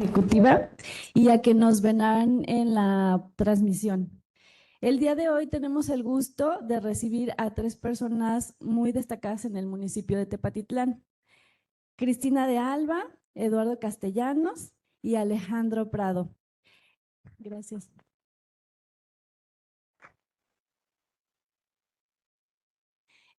ejecutiva y a que nos verán en la transmisión. El día de hoy tenemos el gusto de recibir a 3 personas muy destacadas en el municipio de Tepatitlán: Cristina de Alba, Eduardo Castellanos y Alejandro Prado. Gracias.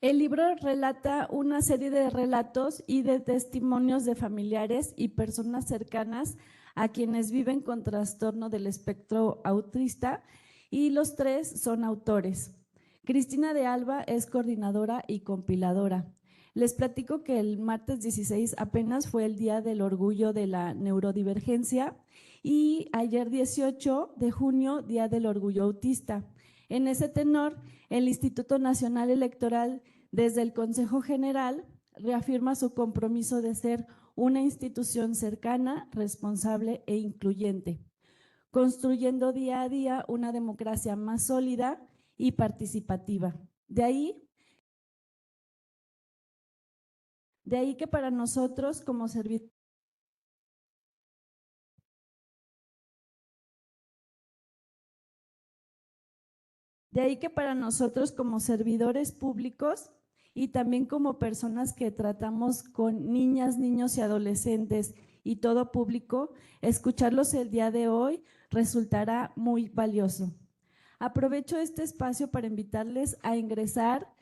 El libro relata una serie de relatos y de testimonios de familiares y personas cercanas a quienes viven con trastorno del espectro autista, y los 3 son autores. Cristina de Alba es coordinadora y compiladora. Les platico que el martes 16 apenas fue el Día del Orgullo de la Neurodivergencia y ayer 18 de junio, Día del Orgullo Autista. En ese tenor, el Instituto Nacional Electoral, desde el Consejo General, reafirma su compromiso de ser una institución cercana, responsable e incluyente, construyendo día a día una democracia más sólida y participativa. De ahí que para nosotros como servidores públicos y también como personas que tratamos con niñas, niños y adolescentes y todo público, escucharlos el día de hoy resultará muy valioso. Aprovecho este espacio para invitarles a ingresar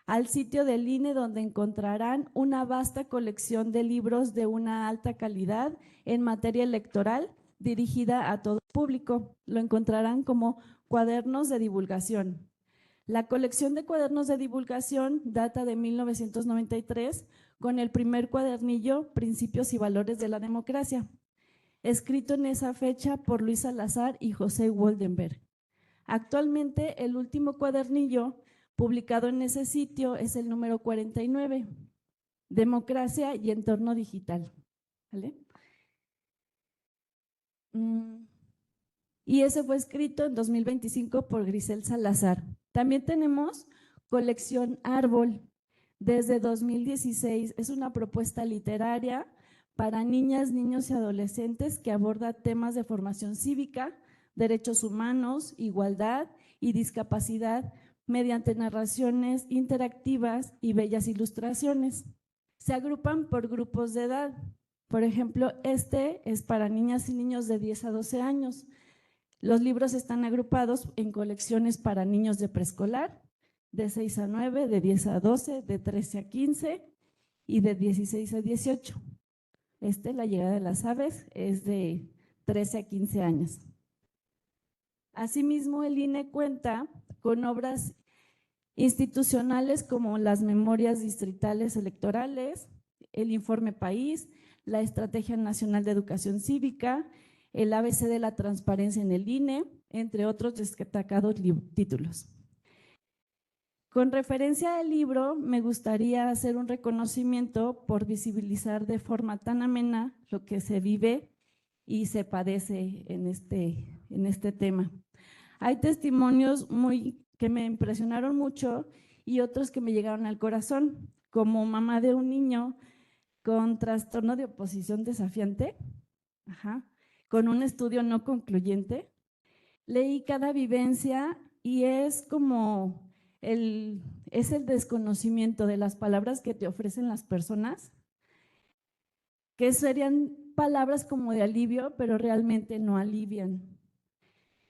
al sitio del INE, donde encontrarán una vasta colección de libros de una alta calidad en materia electoral dirigida a todo público. Lo encontrarán como cuadernos de divulgación. La colección de cuadernos de divulgación data de 1993 con el primer cuadernillo Principios y Valores de la Democracia, escrito en esa fecha por Luis Salazar y José Woldenberg. Actualmente, el último cuadernillo publicado en ese sitio es el número 49, Democracia y Entorno Digital. ¿Vale? Y ese fue escrito en 2025 por Grisel Salazar. También tenemos Colección Árbol, desde 2016. Es una propuesta literaria para niñas, niños y adolescentes que aborda temas de formación cívica, derechos humanos, igualdad y discapacidad mediante narraciones interactivas y bellas ilustraciones. Se agrupan por grupos de edad. Por ejemplo, este es para niñas y niños de 10 a 12 años. Los libros están agrupados en colecciones para niños de preescolar, de 6 a 9, de 10 a 12, de 13 a 15 y de 16 a 18. La llegada de las aves, es de 13 a 15 años. Asimismo, el INE cuenta con obras institucionales como las memorias distritales electorales, el Informe País, la Estrategia Nacional de Educación Cívica, el ABC de la Transparencia en el INE, entre otros destacados títulos. Con referencia al libro, me gustaría hacer un reconocimiento por visibilizar de forma tan amena lo que se vive y se padece en este tema. Hay testimonios que me impresionaron mucho y otros que me llegaron al corazón. Como mamá de un niño con trastorno de oposición desafiante, con un estudio no concluyente, leí cada vivencia y es como el desconocimiento de las palabras que te ofrecen las personas, que serían palabras como de alivio, pero realmente no alivian,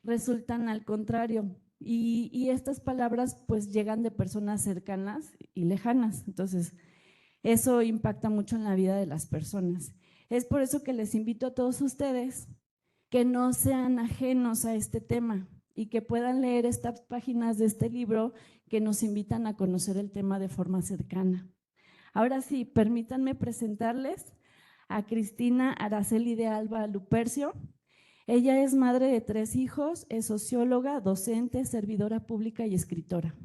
resultan al contrario. Y estas palabras pues llegan de personas cercanas y lejanas, entonces eso impacta mucho en la vida de las personas. Es por eso que les invito a todos ustedes que no sean ajenos a este tema y que puedan leer estas páginas de este libro que nos invitan a conocer el tema de forma cercana. Ahora sí, permítanme presentarles a Cristina Araceli de Alba Lupercio. Ella es madre de 3 hijos, es socióloga, docente, servidora pública y escritora.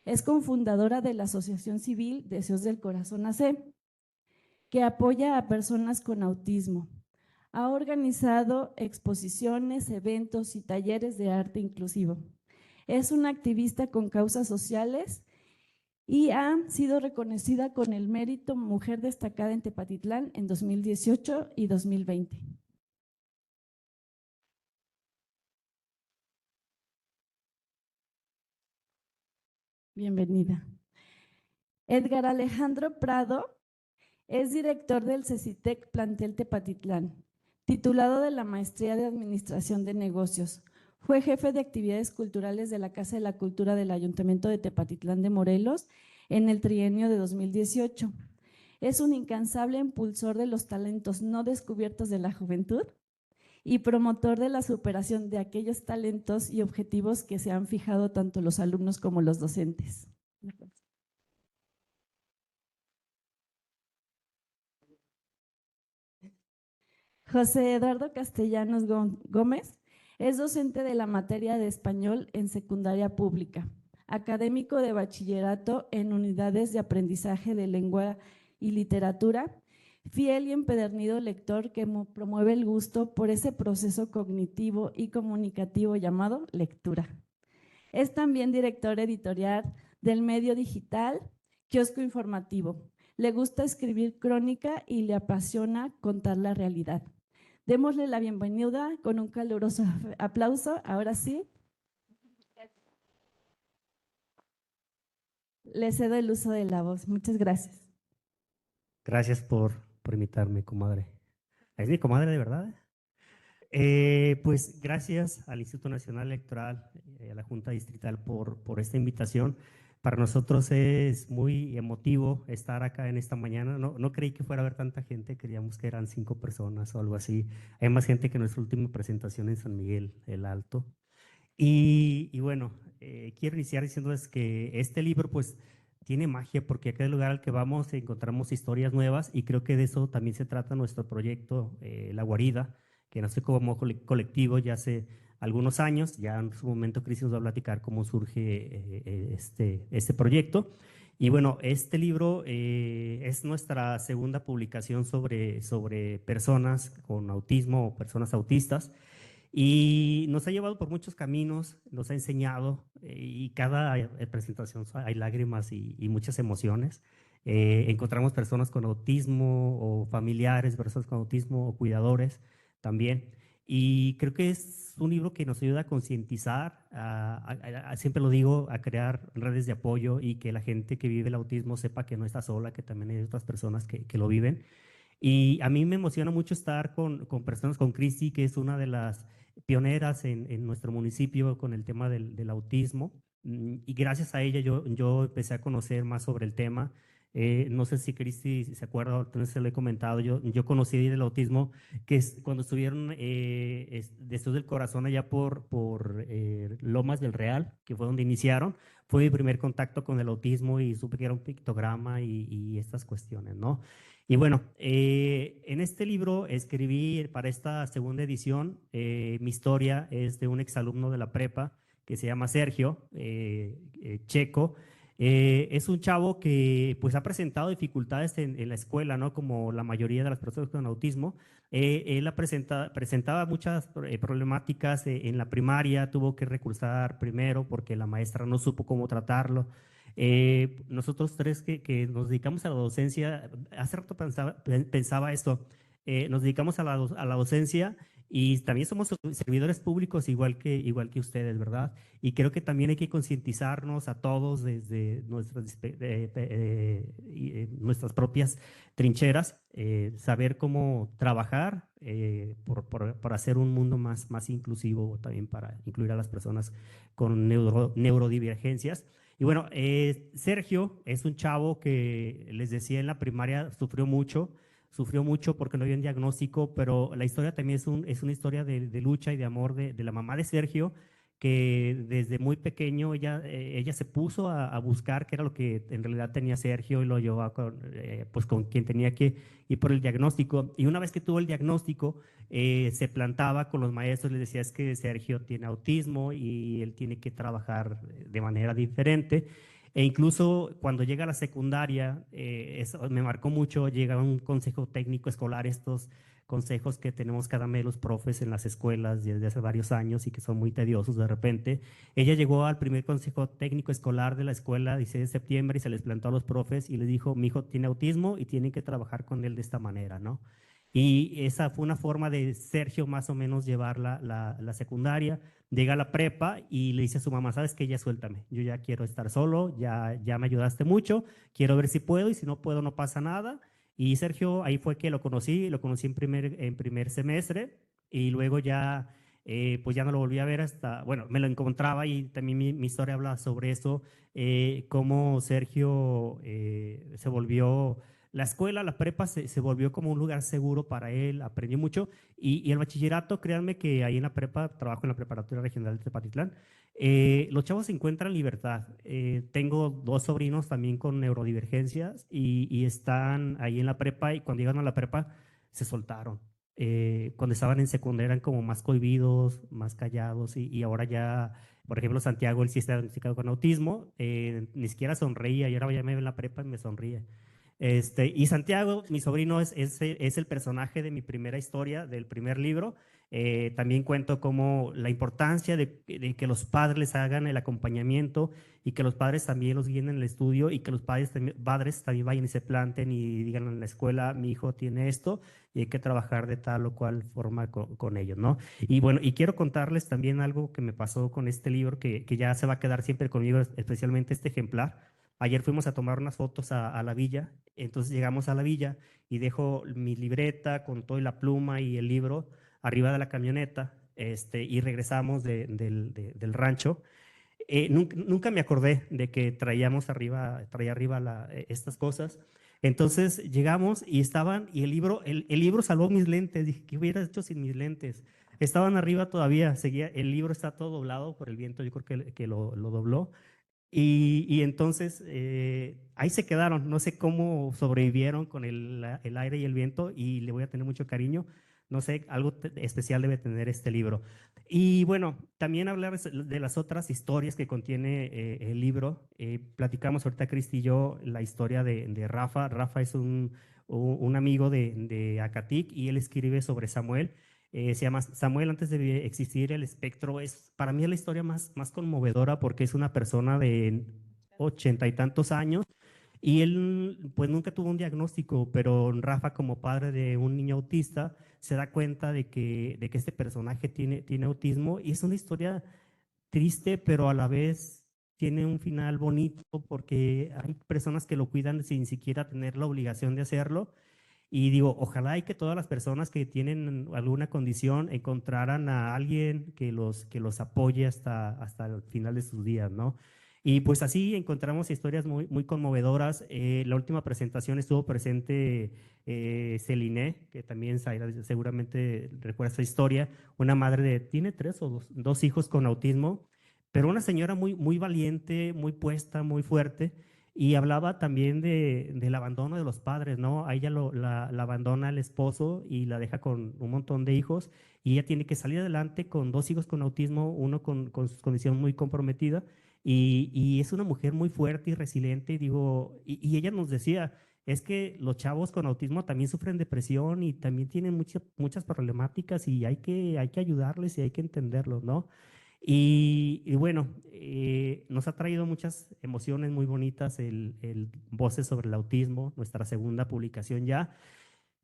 Es cofundadora de la Asociación Civil Deseos del Corazón AC, que apoya a personas con autismo. Ha organizado exposiciones, eventos y talleres de arte inclusivo. Es una activista con causas sociales y ha sido reconocida con el mérito Mujer Destacada en Tepatitlán en 2018 y 2020. Bienvenida. Edgar Alejandro Prado es director del CECITEC Plantel Tepatitlán, titulado de la Maestría de Administración de Negocios. Fue jefe de actividades culturales de la Casa de la Cultura del Ayuntamiento de Tepatitlán de Morelos en el trienio de 2018. Es un incansable impulsor de los talentos no descubiertos de la juventud y promotor de la superación de aquellos talentos y objetivos que se han fijado tanto los alumnos como los docentes. José Eduardo Castellanos Gómez es docente de la materia de español en secundaria pública, académico de bachillerato en unidades de aprendizaje de lengua y literatura, fiel y empedernido lector que promueve el gusto por ese proceso cognitivo y comunicativo llamado lectura. Es también director editorial del medio digital Kiosco Informativo. Le gusta escribir crónica y le apasiona contar la realidad. Démosle la bienvenida con un caluroso aplauso. Ahora sí, le cedo el uso de la voz. Muchas gracias. Gracias por invitarme, comadre. ¿Es mi comadre de verdad? Pues gracias al Instituto Nacional Electoral, a la Junta Distrital por esta invitación. Para nosotros es muy emotivo estar acá en esta mañana. No creí que fuera a haber tanta gente, creíamos que eran 5 personas o algo así. Hay más gente que en nuestra última presentación en San Miguel el Alto. Y bueno, quiero iniciar diciéndoles que este libro pues tiene magia porque a cada lugar al que vamos encontramos historias nuevas y creo que de eso también se trata nuestro proyecto La Guarida, que nació como colectivo ya hace algunos años. Ya en su momento Cristi nos va a platicar cómo surge este proyecto. Y bueno, este libro es nuestra segunda publicación sobre personas con autismo o personas autistas. Y nos ha llevado por muchos caminos, nos ha enseñado y cada presentación hay lágrimas y muchas emociones. Encontramos personas con autismo o familiares, personas con autismo o cuidadores también. Y creo que es un libro que nos ayuda a concientizar, siempre lo digo, a crear redes de apoyo y que la gente que vive el autismo sepa que no está sola, que también hay otras personas que lo viven. Y a mí me emociona mucho estar con personas, con Cristi, que es una de las pioneras en nuestro municipio con el tema del autismo. Y gracias a ella yo empecé a conocer más sobre el tema. No sé si Cristi se acuerda, entonces se lo he comentado, yo conocí el autismo que es cuando estuvieron después del corazón allá por Lomas del Real, que fue donde iniciaron. Fue mi primer contacto con el autismo y supe que era un pictograma y estas cuestiones, ¿no? Y bueno, en este libro escribí para esta segunda edición, mi historia es de un exalumno de la prepa que se llama Sergio Checo. Es un chavo que pues ha presentado dificultades en la escuela, ¿no? Como la mayoría de las personas con autismo. Él presentaba muchas problemáticas en la primaria, tuvo que recursar primero porque la maestra no supo cómo tratarlo. Nosotros tres que nos dedicamos a la docencia, hace rato pensaba esto, nos dedicamos a la docencia y también somos servidores públicos igual que ustedes, ¿verdad? Y creo que también hay que concientizarnos a todos desde nuestras propias trincheras, saber cómo trabajar por hacer un mundo más inclusivo, también para incluir a las personas con neurodivergencias. Y bueno, Sergio es un chavo que les decía en la primaria sufrió mucho porque no había un diagnóstico, pero la historia también es una historia de lucha y de amor de la mamá de Sergio, que desde muy pequeño ella se puso a buscar qué era lo que en realidad tenía Sergio y lo llevó pues con quien tenía que ir por el diagnóstico. Y una vez que tuvo el diagnóstico, se plantaba con los maestros, les decía es que Sergio tiene autismo y él tiene que trabajar de manera diferente. E incluso cuando llega a la secundaria, eso me marcó mucho, llega un consejo técnico escolar, estos consejos que tenemos cada mes los profes en las escuelas desde hace varios años y que son muy tediosos de repente. Ella llegó al primer consejo técnico escolar de la escuela 16 de septiembre y se les plantó a los profes y les dijo, mi hijo tiene autismo y tienen que trabajar con él de esta manera, ¿no? Y esa fue una forma de Sergio más o menos llevar la secundaria. Llega a la prepa y le dice a su mamá, ¿sabes qué? Ya suéltame, yo ya quiero estar solo, ya me ayudaste mucho, quiero ver si puedo y si no puedo no pasa nada. Y Sergio, ahí fue que lo conocí en primer semestre y luego ya, pues ya no lo volví a ver hasta, bueno, me lo encontraba y también mi historia habla sobre eso, cómo Sergio se volvió la escuela, la prepa se volvió como un lugar seguro para él, aprendió mucho y el bachillerato, créanme que ahí en la prepa, trabajo en la preparatoria regional de Tepatitlán, los chavos encuentran libertad. Tengo dos sobrinos también con neurodivergencias y están ahí en la prepa y cuando llegan a la prepa se soltaron. Cuando estaban en secundaria eran como más cohibidos, más callados y ahora ya, por ejemplo, Santiago, él sí está diagnosticado con autismo, ni siquiera sonreía y ahora ya me ve en la prepa y me sonríe. Y Santiago, mi sobrino, es el personaje de mi primera historia, del primer libro. También cuento como la importancia de que los padres les hagan el acompañamiento y que los padres también los guíen en el estudio y que los padres también vayan y se planten y digan en la escuela, mi hijo tiene esto y hay que trabajar de tal o cual forma con ellos, ¿no? Y bueno, y quiero contarles también algo que me pasó con este libro que ya se va a quedar siempre conmigo, especialmente este ejemplar. Ayer fuimos a tomar unas fotos a la villa, entonces llegamos a la villa y dejo mi libreta con toda la pluma y el libro arriba de la camioneta y regresamos del rancho. Nunca me acordé de que traía arriba estas cosas. Entonces llegamos y estaban, y el libro salvó mis lentes. Dije, ¿qué hubiera hecho sin mis lentes? Estaban arriba todavía, seguía, el libro está todo doblado por el viento, yo creo que lo dobló. Y entonces ahí se quedaron, no sé cómo sobrevivieron con el aire y el viento y le voy a tener mucho cariño, no sé, algo especial debe tener este libro. Y bueno, también hablar de las otras historias que contiene el libro. Platicamos ahorita, Cristi y yo, la historia de Rafa. Rafa es un amigo de Acatic y él escribe sobre Samuel. Se llama Samuel antes de existir el espectro. Para mí es la historia más conmovedora porque es una persona de 80 y tantos años y él pues nunca tuvo un diagnóstico, pero Rafa como padre de un niño autista se da cuenta de que este personaje tiene autismo y es una historia triste, pero a la vez tiene un final bonito porque hay personas que lo cuidan sin siquiera tener la obligación de hacerlo y digo, ojalá y que todas las personas que tienen alguna condición encontraran a alguien que los apoye hasta el final de sus días, ¿no? Y pues así encontramos historias muy conmovedoras. La última presentación estuvo presente Celine, que también Zaira seguramente recuerda esa historia, una madre tiene tres o dos hijos con autismo, pero una señora muy valiente, muy puesta, muy fuerte y hablaba también del abandono de los padres, ¿no? A ella la abandona el esposo y la deja con un montón de hijos y ella tiene que salir adelante con dos hijos con autismo, uno con su condición muy comprometida y es una mujer muy fuerte y resiliente, digo, y ella nos decía, es que los chavos con autismo también sufren depresión y también tienen muchas problemáticas y hay que ayudarles y hay que entenderlos, ¿no? Y bueno, nos ha traído muchas emociones muy bonitas el Voces sobre el Autismo, nuestra segunda publicación ya.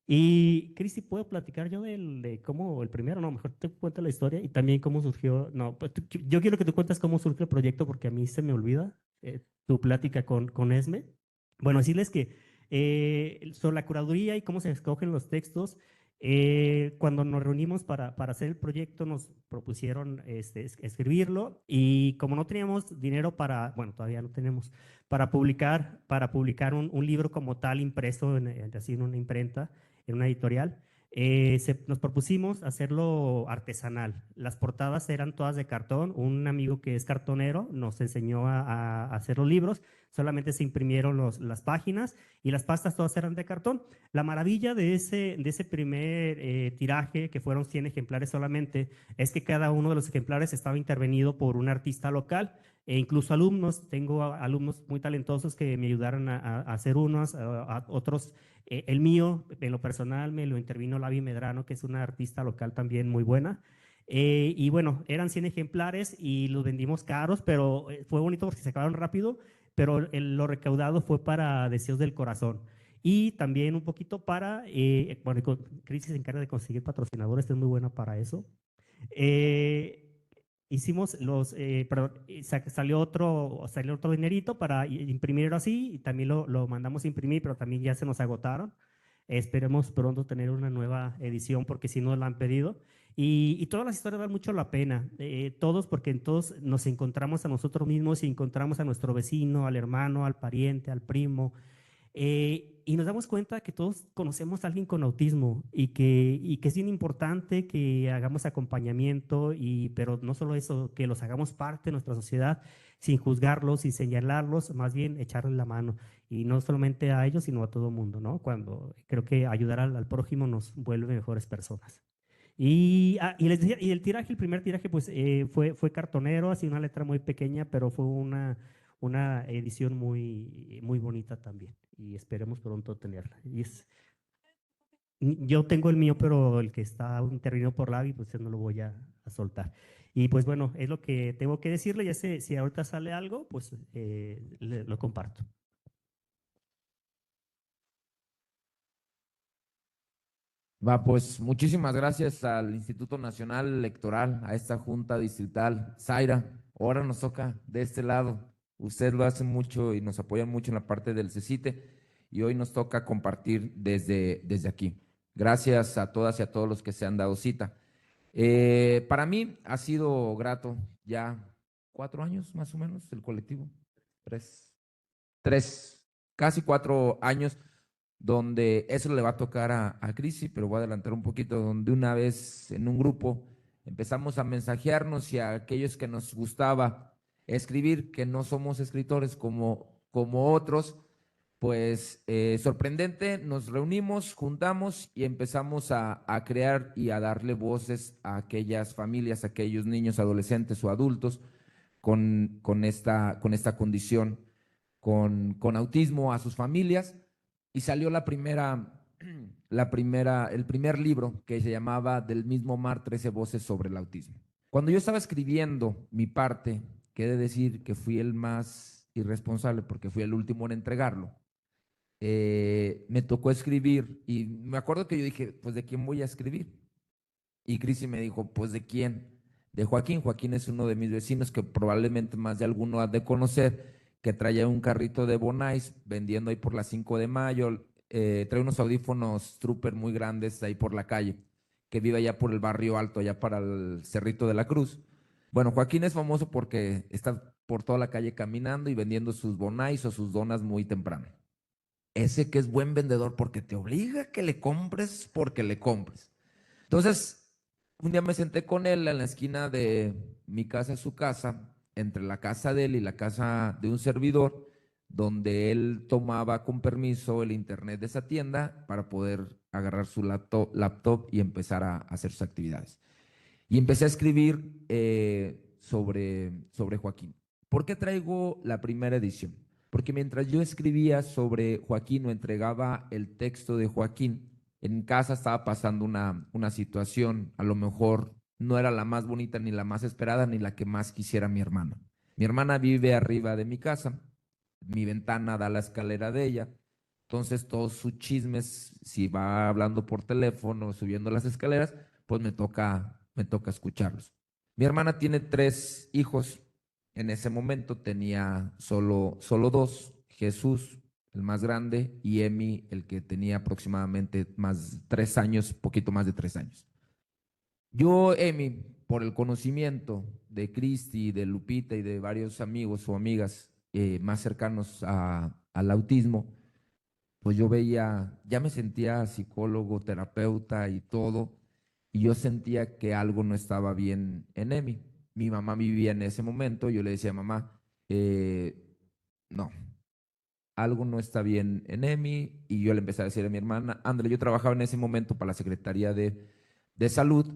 Y Cristi, ¿puedo platicar yo de cómo el primero? No, mejor te cuento la historia y también cómo surgió. No, pues yo quiero que tú cuentes cómo surge el proyecto porque a mí se me olvida tu plática con Esme. Bueno, decirles que sobre la curaduría y cómo se escogen los textos, cuando nos reunimos para hacer el proyecto nos propusieron escribirlo y como no teníamos dinero bueno, todavía no tenemos, para publicar un libro como tal impreso así en una imprenta, en una editorial, nos propusimos hacerlo artesanal. Las portadas eran todas de cartón. Un amigo que es cartonero nos enseñó a hacer los libros. Solamente se imprimieron las páginas y las pastas todas eran de cartón. La maravilla de ese primer tiraje, que fueron 100 ejemplares solamente, es que cada uno de los ejemplares estaba intervenido por un artista local e incluso alumnos. Tengo alumnos muy talentosos que me ayudaron a hacer unos, a otros. El mío, en lo personal, me lo intervino Lavi Medrano, que es una artista local también muy buena. Y bueno, eran 100 ejemplares y los vendimos caros, pero fue bonito porque se acabaron rápido, pero lo recaudado fue para Deseos del Corazón. Y también un poquito para, bueno, Crisis se encarga de conseguir patrocinadores, es muy buena para eso. Hicimos perdón, salió otro dinerito para imprimirlo así y también lo mandamos a imprimir, pero también ya se nos agotaron. Esperemos pronto tener una nueva edición porque si no la han pedido. Y todas las historias valen mucho la pena, todos porque en todos nos encontramos a nosotros mismos y encontramos a nuestro vecino, al hermano, al pariente, al primo, y nos damos cuenta que todos conocemos a alguien con autismo y que es bien importante que hagamos acompañamiento, pero no solo eso, que los hagamos parte de nuestra sociedad sin juzgarlos, sin señalarlos, más bien echarles la mano. Y no solamente a ellos, sino a todo el mundo, ¿no? Cuando creo que ayudar al prójimo nos vuelve mejores personas. Y les decía, y el primer tiraje, pues fue cartonero, así una letra muy pequeña, pero fue una edición muy bonita también. Y esperemos pronto tenerla. Yo tengo el mío, pero el que está intervenido por Lavi, pues no lo voy a soltar. Y pues bueno, es lo que tengo que decirle. Ya sé, si ahorita sale algo, pues lo comparto. Va, pues muchísimas gracias al Instituto Nacional Electoral, a esta Junta Distrital. Zaira, ahora nos toca de este lado. Usted lo hace mucho y nos apoyan mucho en la parte del CECITE y hoy nos toca compartir desde aquí. Gracias a todas y a todos los que se han dado cita. Para mí ha sido grato ya 4 años más o menos el colectivo. Tres, casi 4 años donde eso le va a tocar a Crisi, pero voy a adelantar un poquito, donde una vez en un grupo empezamos a mensajearnos y a aquellos que nos gustaba escribir, que no somos escritores como otros, pues sorprendente, nos reunimos, juntamos y empezamos a crear y a darle voces a aquellas familias, a aquellos niños, adolescentes o adultos con esta condición, con autismo, a sus familias, y salió el primer libro que se llamaba Del mismo mar, 13 voces sobre el autismo. Cuando yo estaba escribiendo mi parte, que he de decir que fui el más irresponsable porque fui el último en entregarlo, me tocó escribir y me acuerdo que yo dije, pues ¿de quién voy a escribir? Y Crisi me dijo, pues ¿de quién? De Joaquín. Joaquín es uno de mis vecinos que probablemente más de alguno ha de conocer, que traía un carrito de Bonais vendiendo ahí por la 5 de mayo, trae unos audífonos Trooper muy grandes ahí por la calle, que vive allá por el barrio alto, allá para el Cerrito de la Cruz. Bueno, Joaquín es famoso porque está por toda la calle caminando y vendiendo sus Bonais o sus donas muy temprano. Ese que es buen vendedor porque te obliga a que le compres porque le compres. Entonces, un día me senté con él en la esquina de mi casa, su casa, entre la casa de él y la casa de un servidor, donde él tomaba con permiso el internet de esa tienda para poder agarrar su laptop y empezar a hacer sus actividades. Y empecé a escribir sobre Joaquín. ¿Por qué traigo la primera edición? Porque mientras yo escribía sobre Joaquín o entregaba el texto de Joaquín, en casa estaba pasando una situación, a lo mejor no era la más bonita, ni la más esperada, ni la que más quisiera mi hermana. Mi hermana vive arriba de mi casa, mi ventana da a la escalera de ella, entonces todos sus chismes, si va hablando por teléfono, subiendo las escaleras, pues me toca escucharlos. Mi hermana tiene 3 hijos, en ese momento tenía solo 2, Jesús, el más grande, y Emi, el que tenía aproximadamente más 3 años, poquito más de 3 años. Yo, Emi, por el conocimiento de Cristi, de Lupita y de varios amigos o amigas más cercanos al autismo, pues yo veía, ya me sentía psicólogo, terapeuta y todo, y yo sentía que algo no estaba bien en Emi. Mi mamá vivía en ese momento, yo le decía, mamá, no, algo no está bien en Emi, y yo le empecé a decir a mi hermana, André, yo trabajaba en ese momento para la Secretaría de Salud,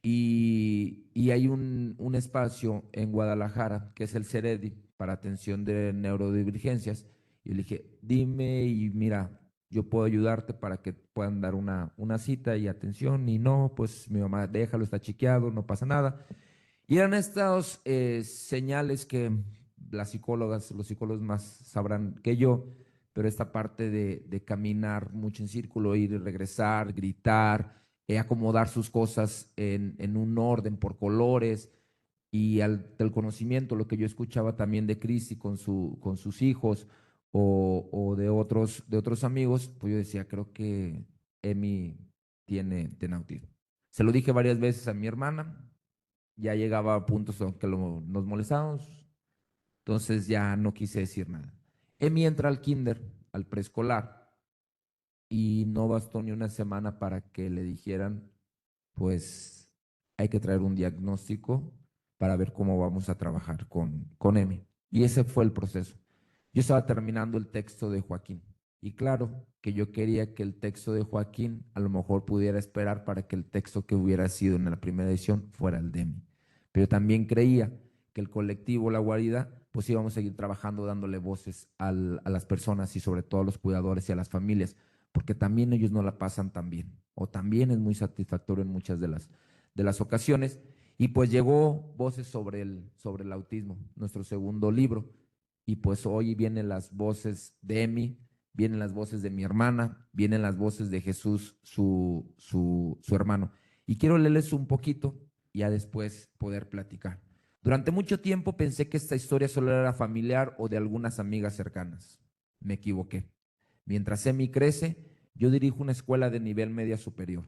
y hay un espacio en Guadalajara, que es el CEREDI, para atención de neurodivergencias, y le dije, dime y mira, yo puedo ayudarte para que puedan dar una cita y atención, y no, pues mi mamá, déjalo, está chequeado, no pasa nada. Y eran estas señales que las psicólogas, los psicólogos más sabrán que yo, pero esta parte de caminar mucho en círculo, ir y regresar, gritar, acomodar sus cosas en un orden por colores, y del conocimiento, lo que yo escuchaba también de Cristi con sus hijos o de otros amigos, pues yo decía, creo que Emi tiene autismo. Se lo dije varias veces a mi hermana, ya llegaba a puntos en que nos molestábamos, entonces ya no quise decir nada. Emi entra al kinder, al preescolar, y no bastó ni una semana para que le dijeran, pues hay que traer un diagnóstico para ver cómo vamos a trabajar con Emi. Y ese fue el proceso. Yo estaba terminando el texto de Joaquín. Y claro que yo quería que el texto de Joaquín a lo mejor pudiera esperar para que el texto que hubiera sido en la primera edición fuera el de Emi. Pero también creía que el colectivo La Guarida, pues íbamos a seguir trabajando dándole voces a las personas y sobre todo a los cuidadores y a las familias, porque también ellos no la pasan tan bien, o también es muy satisfactorio en muchas de las ocasiones. Y pues llegó Voces sobre el autismo, nuestro segundo libro, y pues hoy vienen las voces de Emi, vienen las voces de mi hermana, vienen las voces de Jesús, su hermano. Y quiero leerles un poquito y ya después poder platicar. Durante mucho tiempo pensé que esta historia solo era familiar o de algunas amigas cercanas. Me equivoqué. Mientras Emi crece, yo dirijo una escuela de nivel media superior.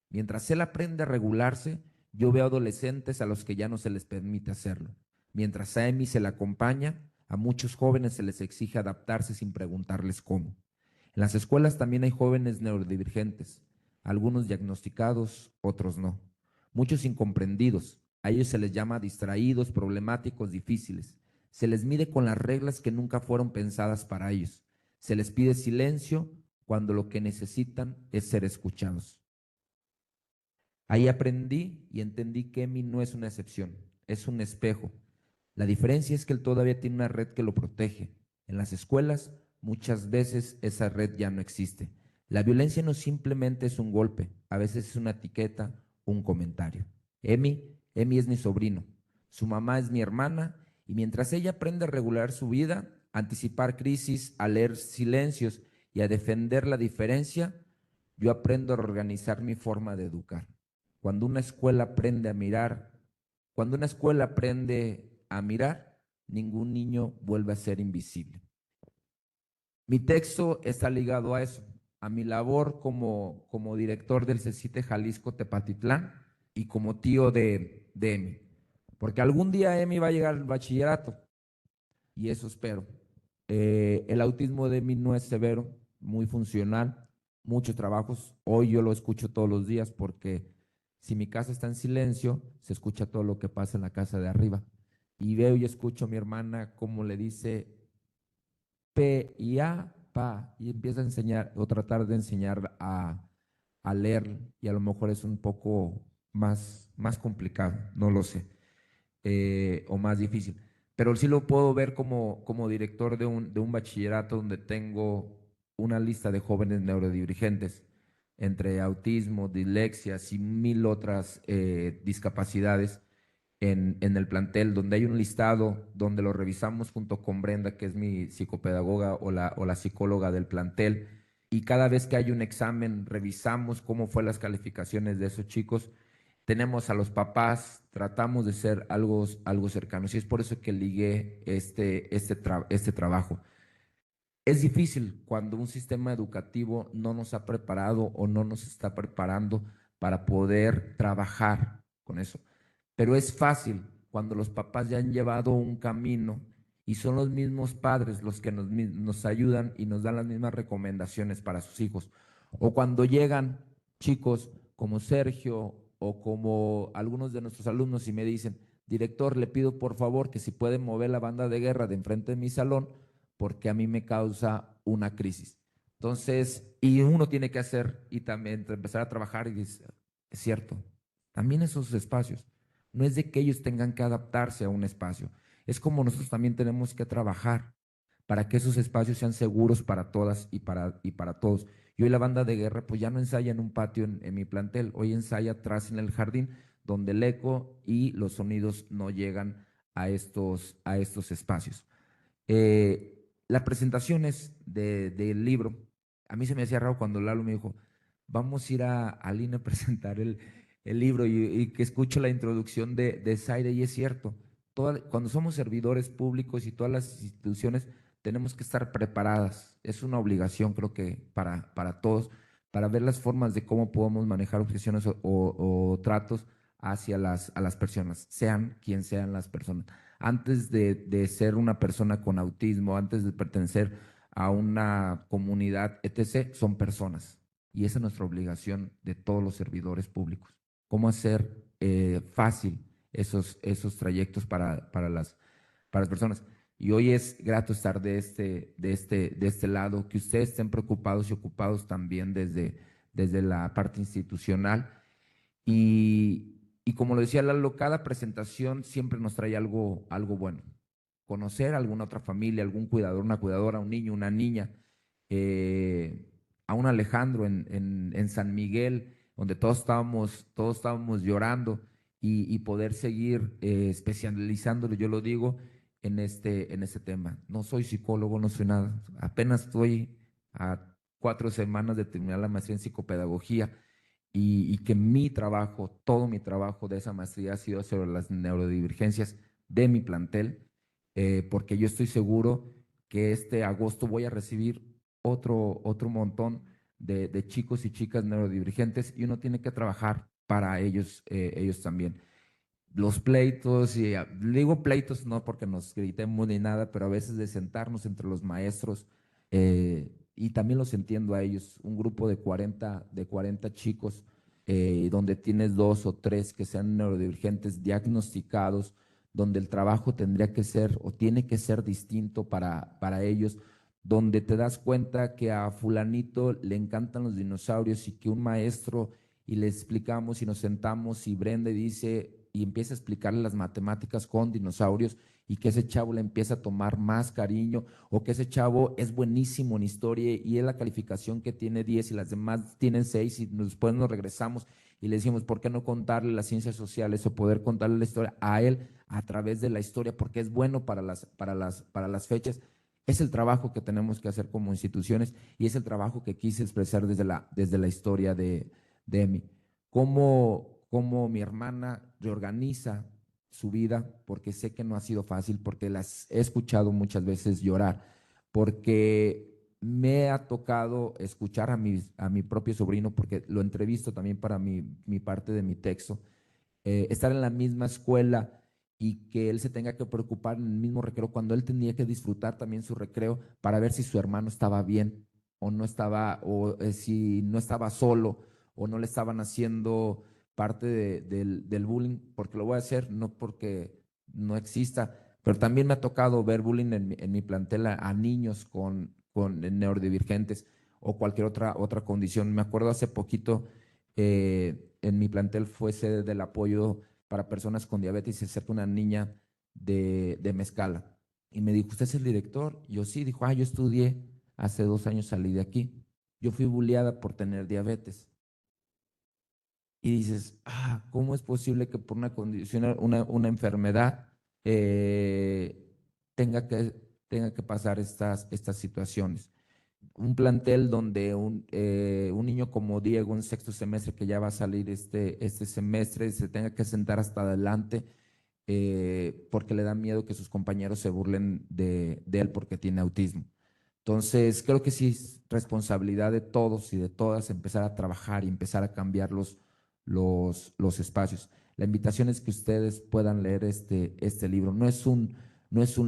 Mientras él aprende a regularse, yo veo adolescentes a los que ya no se les permite hacerlo. Mientras a Emi se la acompaña, a muchos jóvenes se les exige adaptarse sin preguntarles cómo. En las escuelas también hay jóvenes neurodivergentes, algunos diagnosticados, otros no. Muchos incomprendidos, a ellos se les llama distraídos, problemáticos, difíciles. Se les mide con las reglas que nunca fueron pensadas para ellos. Se les pide silencio cuando lo que necesitan es ser escuchados. Ahí aprendí y entendí que Emi no es una excepción, es un espejo. La diferencia es que él todavía tiene una red que lo protege. En las escuelas, muchas veces esa red ya no existe. La violencia no simplemente es un golpe, a veces es una etiqueta, un comentario. Emi es mi sobrino, su mamá es mi hermana, y mientras ella aprende a regular su vida, a anticipar crisis, a leer silencios y a defender la diferencia, yo aprendo a organizar mi forma de educar. Cuando una escuela aprende a mirar, cuando una escuela aprende a mirar, ningún niño vuelve a ser invisible. Mi texto está ligado a eso, a mi labor como director del CECITE Jalisco Tepatitlán y como tío de Emi. Porque algún día Emi va a llegar al bachillerato y eso espero. El autismo de Emi no es severo, muy funcional, muchos trabajos. Hoy yo lo escucho todos los días porque si mi casa está en silencio, se escucha todo lo que pasa en la casa de arriba. Y veo y escucho a mi hermana cómo le dice P y A, pa, y empieza a enseñar o tratar de enseñar a leer, y a lo mejor es un poco más complicado, no lo sé, o más difícil. Pero sí lo puedo ver como director de un bachillerato donde tengo una lista de jóvenes neurodivergentes entre autismo, dislexias y mil otras discapacidades en el plantel, donde hay un listado donde lo revisamos junto con Brenda, que es mi psicopedagoga o la psicóloga del plantel, y cada vez que hay un examen revisamos cómo fue las calificaciones de esos chicos. Tenemos a los papás, tratamos de ser algo cercanos, y es por eso que ligué este trabajo. Es difícil cuando un sistema educativo no nos ha preparado o no nos está preparando para poder trabajar con eso. Pero es fácil cuando los papás ya han llevado un camino y son los mismos padres los que nos ayudan y nos dan las mismas recomendaciones para sus hijos. O cuando llegan chicos como Sergio o como algunos de nuestros alumnos y me dicen, director, le pido por favor que si puede mover la banda de guerra de enfrente de mi salón porque a mí me causa una crisis. Entonces, y uno tiene que hacer y también empezar a trabajar y dice, es cierto, también esos espacios. No es de que ellos tengan que adaptarse a un espacio, es como nosotros también tenemos que trabajar para que esos espacios sean seguros para todas y para todos. Y hoy la banda de guerra pues ya no ensaya en un patio en mi plantel, hoy ensaya atrás en el jardín donde el eco y los sonidos no llegan a estos espacios. las presentaciones del libro, a mí se me hacía raro cuando Lalo me dijo, vamos a ir al INE a presentar el libro y que escucho la introducción de Zaire, y es cierto, cuando somos servidores públicos y todas las instituciones tenemos que estar preparadas. Es una obligación, creo que para todos, para ver las formas de cómo podemos manejar objeciones o tratos hacia a las personas, sean quien sean las personas. Antes de ser una persona con autismo, antes de pertenecer a una comunidad, etc., son personas. Y esa es nuestra obligación de todos los servidores públicos. ¿Cómo hacer fácil esos trayectos para las personas? Y hoy es grato estar de este lado, que ustedes estén preocupados y ocupados también desde la parte institucional. Y como lo decía Lalo, cada presentación siempre nos trae algo bueno. Conocer a alguna otra familia, algún cuidador, una cuidadora, un niño, una niña, a un Alejandro en San Miguel, donde todos estábamos llorando, y poder seguir especializándolo, yo lo digo, en este tema. No soy psicólogo, no soy nada. Apenas estoy a 4 semanas de terminar la maestría en psicopedagogía, y que mi trabajo, todo mi trabajo de esa maestría ha sido sobre las neurodivergencias de mi plantel, porque yo estoy seguro que este agosto voy a recibir otro montón de chicos y chicas neurodivergentes, y uno tiene que trabajar para ellos también. Los pleitos, y digo pleitos no porque nos gritemos ni nada, pero a veces de sentarnos entre los maestros, y también los entiendo a ellos, un grupo de 40 chicos, donde tienes 2 o 3 que sean neurodivergentes diagnosticados, donde el trabajo tendría que ser o tiene que ser distinto para ellos, donde te das cuenta que a fulanito le encantan los dinosaurios, y que un maestro, y le explicamos y nos sentamos y Brenda dice y empieza a explicarle las matemáticas con dinosaurios, y que ese chavo le empieza a tomar más cariño, o que ese chavo es buenísimo en historia y es la calificación que tiene 10 y las demás tienen 6, y después nos regresamos y le decimos, ¿por qué no contarle las ciencias sociales o poder contarle la historia a él a través de la historia? Porque es bueno para las fechas. Es el trabajo que tenemos que hacer como instituciones, y es el trabajo que quise expresar desde la historia de Emi. Cómo mi hermana reorganiza su vida, porque sé que no ha sido fácil, porque las he escuchado muchas veces llorar, porque me ha tocado escuchar a mi propio sobrino, porque lo entrevisto también para mi parte de mi texto, estar en la misma escuela y que él se tenga que preocupar en el mismo recreo, cuando él tenía que disfrutar también su recreo para ver si su hermano estaba bien o no estaba, o si no estaba solo, o no le estaban haciendo parte del bullying, porque lo voy a hacer, no porque no exista, pero también me ha tocado ver bullying en mi plantel a niños con neurodivergentes o cualquier otra condición. Me acuerdo hace poquito, en mi plantel fue sede del apoyo para personas con diabetes, y se acerca una niña de Mezcala y me dijo, ¿usted es el director? Yo sí. Dijo, yo estudié, hace 2 años salí de aquí. Yo fui bulliada por tener diabetes. Y dices, ¿cómo es posible que por una condición, una enfermedad, tenga que pasar estas situaciones? Un plantel donde un niño como Diego en 6º semestre, que ya va a salir este semestre, se tenga que sentar hasta adelante, porque le da miedo que sus compañeros se burlen de él porque tiene autismo. Entonces, creo que sí es responsabilidad de todos y de todas empezar a trabajar y empezar a cambiar los espacios. La invitación es que ustedes puedan leer este libro. No es un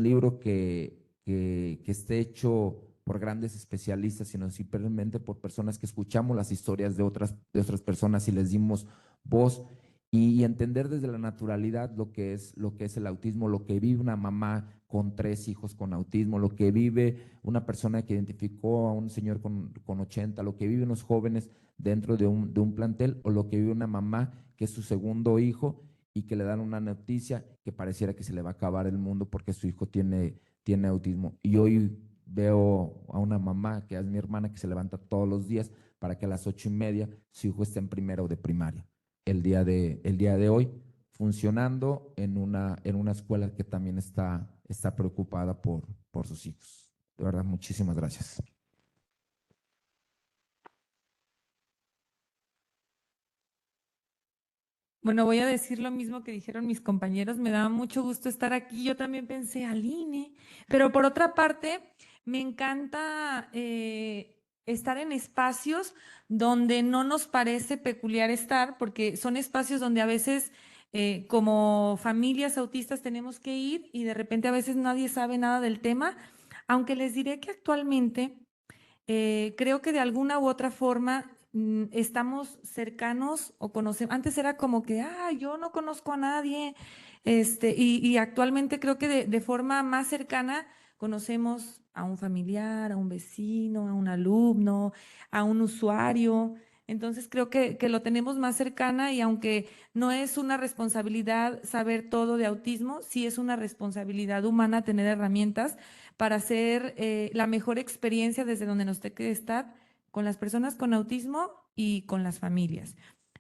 libro que esté hecho por grandes especialistas, sino simplemente por personas que escuchamos las historias de otras personas y les dimos voz, y entender desde la naturalidad lo que es el autismo, lo que vive una mamá con 3 hijos con autismo, lo que vive una persona que identificó a un señor con 80, lo que viven los jóvenes dentro de un plantel, o lo que vive una mamá que es su segundo hijo y que le dan una noticia que pareciera que se le va a acabar el mundo porque su hijo tiene autismo. Y hoy veo a una mamá, que es mi hermana, que se levanta todos los días para que a las 8:30 su hijo esté en primero de primaria. El día de hoy, funcionando en una escuela que también está preocupada por sus hijos. De verdad, muchísimas gracias. Bueno, voy a decir lo mismo que dijeron mis compañeros. Me da mucho gusto estar aquí. Yo también pensé Aline, pero por otra parte, me encanta estar en espacios donde no nos parece peculiar estar, porque son espacios donde a veces como familias autistas tenemos que ir y de repente a veces nadie sabe nada del tema, aunque les diré que actualmente creo que de alguna u otra forma estamos cercanos o conocemos. Antes era como que, yo no conozco a nadie, y actualmente creo que de forma más cercana conocemos a un familiar, a un vecino, a un alumno, a un usuario. Entonces creo que lo tenemos más cercana y aunque no es una responsabilidad saber todo de autismo, sí es una responsabilidad humana tener herramientas para hacer la mejor experiencia desde donde nos tenga que estar con las personas con autismo y con las familias.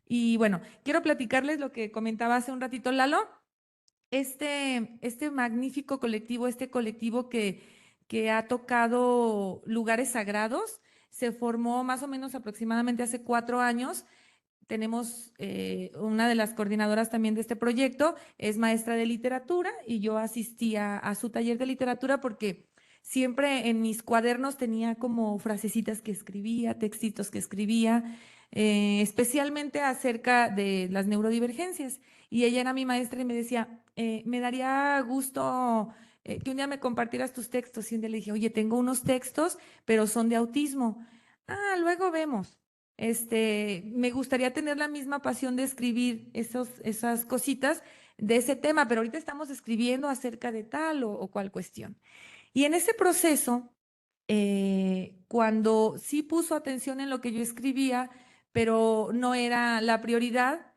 Y bueno, quiero platicarles lo que comentaba hace un ratito Lalo, este magnífico colectivo, este colectivo que ha tocado lugares sagrados, se formó más o menos aproximadamente hace 4 años. Tenemos una de las coordinadoras también de este proyecto, es maestra de literatura y yo asistía a su taller de literatura porque siempre en mis cuadernos tenía como frasecitas que escribía, textitos que escribía, especialmente acerca de las neurodivergencias. Y ella era mi maestra y me decía, me daría gusto que un día me compartieras tus textos. Y un día le dije, oye, tengo unos textos, pero son de autismo. Luego vemos. Me gustaría tener la misma pasión de escribir esas cositas de ese tema, pero ahorita estamos escribiendo acerca de tal o cual cuestión. Y en ese proceso, cuando sí puso atención en lo que yo escribía, pero no era la prioridad,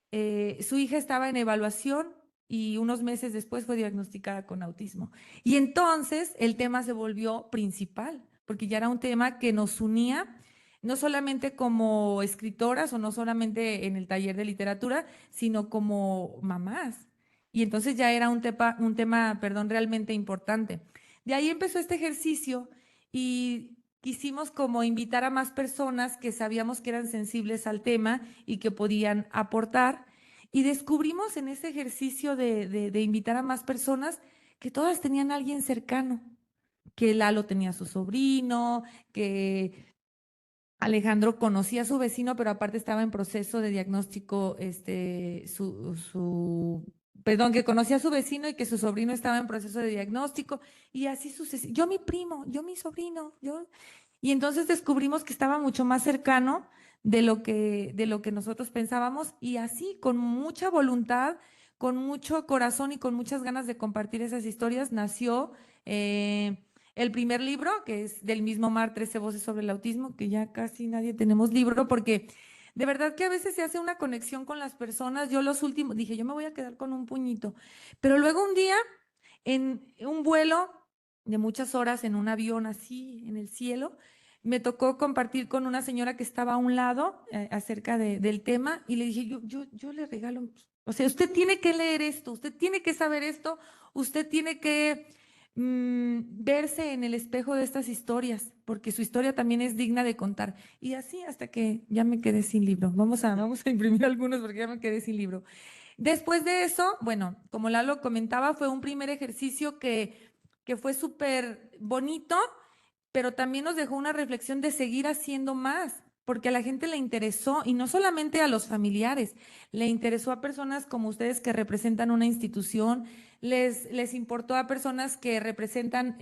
su hija estaba en evaluación y unos meses después fue diagnosticada con autismo. Y entonces el tema se volvió principal, porque ya era un tema que nos unía no solamente como escritoras o no solamente en el taller de literatura, sino como mamás. Y entonces ya era un tema, perdón, realmente importante. De ahí empezó este ejercicio y quisimos como invitar a más personas que sabíamos que eran sensibles al tema y que podían aportar. Y descubrimos en ese ejercicio de invitar a más personas que todas tenían a alguien cercano, que Lalo tenía a su sobrino, que Alejandro conocía a su vecino, pero aparte estaba en proceso de diagnóstico, perdón, que conocía a su vecino y que su sobrino estaba en proceso de diagnóstico y así sucesivamente. Yo mi primo, yo mi sobrino, yo. Y entonces descubrimos que estaba mucho más cercano de lo que nosotros pensábamos y así, con mucha voluntad, con mucho corazón y con muchas ganas de compartir esas historias, nació el primer libro, que es del mismo Mar, 13 voces sobre el autismo, que ya casi nadie tenemos libro, porque de verdad que a veces se hace una conexión con las personas. Yo los últimos, dije, yo me voy a quedar con un puñito. Pero luego un día, en un vuelo de muchas horas, en un avión así, en el cielo, me tocó compartir con una señora que estaba a un lado acerca del tema y le dije, yo le regalo, o sea, usted tiene que leer esto, usted tiene que saber esto, usted tiene que verse en el espejo de estas historias, porque su historia también es digna de contar. Y así hasta que ya me quedé sin libro. Vamos a imprimir algunos porque ya me quedé sin libro. Después de eso, bueno, como Lalo comentaba, fue un primer ejercicio que fue súper bonito, pero también nos dejó una reflexión de seguir haciendo más, porque a la gente le interesó, y no solamente a los familiares, le interesó a personas como ustedes que representan una institución, les importó a personas que representan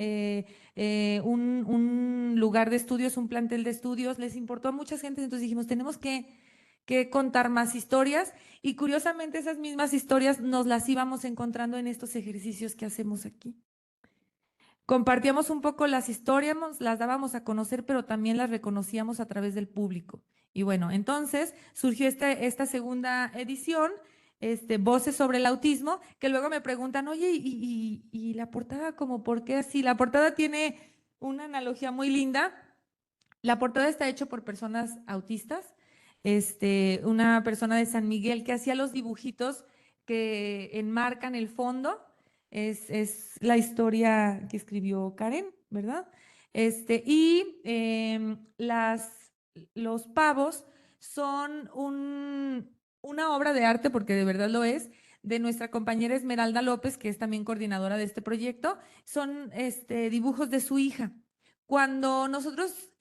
un lugar de estudios, un plantel de estudios, les importó a mucha gente, entonces dijimos, tenemos que contar más historias y curiosamente esas mismas historias nos las íbamos encontrando en estos ejercicios que hacemos aquí. Compartíamos un poco las historias, las dábamos a conocer, pero también las reconocíamos a través del público. Y bueno, entonces surgió esta segunda edición, Voces sobre el autismo, que luego me preguntan, oye, ¿y la portada como por qué así? La portada tiene una analogía muy linda. La portada está hecha por personas autistas, una persona de San Miguel que hacía los dibujitos que enmarcan el fondo, es la historia que escribió Karen, ¿verdad? Los pavos son una obra de arte, porque de verdad lo es, de nuestra compañera Esmeralda López, que es también coordinadora de este proyecto. Son dibujos de su hija. Cuando nosotros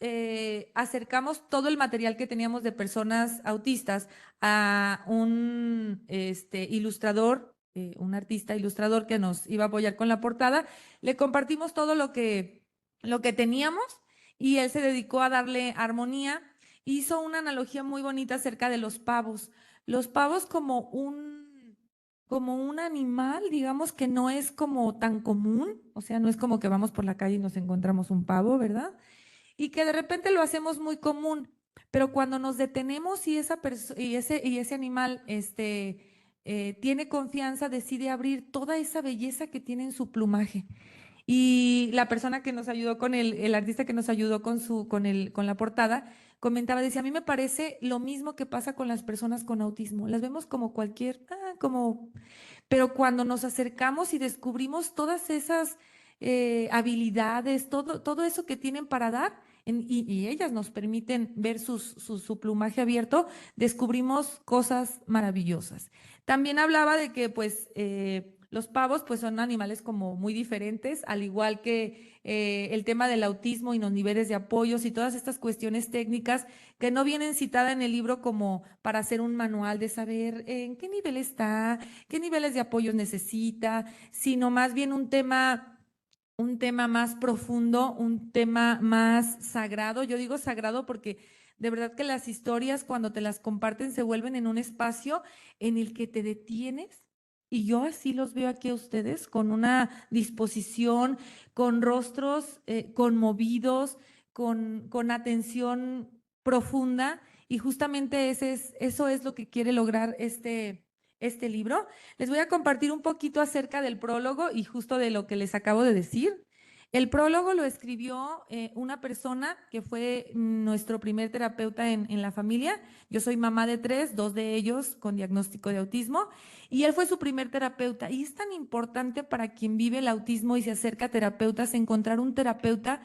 acercamos todo el material que teníamos de personas autistas a un ilustrador, un artista ilustrador que nos iba a apoyar con la portada, le compartimos todo lo que teníamos y él se dedicó a darle armonía. Hizo una analogía muy bonita acerca de los pavos. Los pavos como un animal, digamos, que no es como tan común, o sea, no es como que vamos por la calle y nos encontramos un pavo, ¿verdad? Y que de repente lo hacemos muy común, pero cuando nos detenemos y ese animal tiene confianza, decide abrir toda esa belleza que tiene en su plumaje. Y la persona que nos ayudó el artista que nos ayudó con la portada, comentaba, decía, a mí me parece lo mismo que pasa con las personas con autismo. Las vemos como pero cuando nos acercamos y descubrimos todas esas habilidades, todo eso que tienen para dar, y ellas nos permiten ver su plumaje abierto, descubrimos cosas maravillosas. También hablaba de que pues los pavos pues son animales como muy diferentes, al igual que el tema del autismo y los niveles de apoyos y todas estas cuestiones técnicas que no vienen citadas en el libro como para hacer un manual de saber en qué nivel está, qué niveles de apoyos necesita, sino más bien un tema más profundo, un tema más sagrado. Yo digo sagrado porque de verdad que las historias cuando te las comparten se vuelven en un espacio en el que te detienes. Y yo así los veo aquí a ustedes, con una disposición, con rostros conmovidos, con atención profunda. Y justamente eso es lo que quiere lograr este libro. Les voy a compartir un poquito acerca del prólogo y justo de lo que les acabo de decir. El prólogo lo escribió una persona que fue nuestro primer terapeuta en la familia. Yo soy mamá de 3, 2 de ellos con diagnóstico de autismo, y él fue su primer terapeuta. Y es tan importante para quien vive el autismo y se acerca a terapeutas encontrar un terapeuta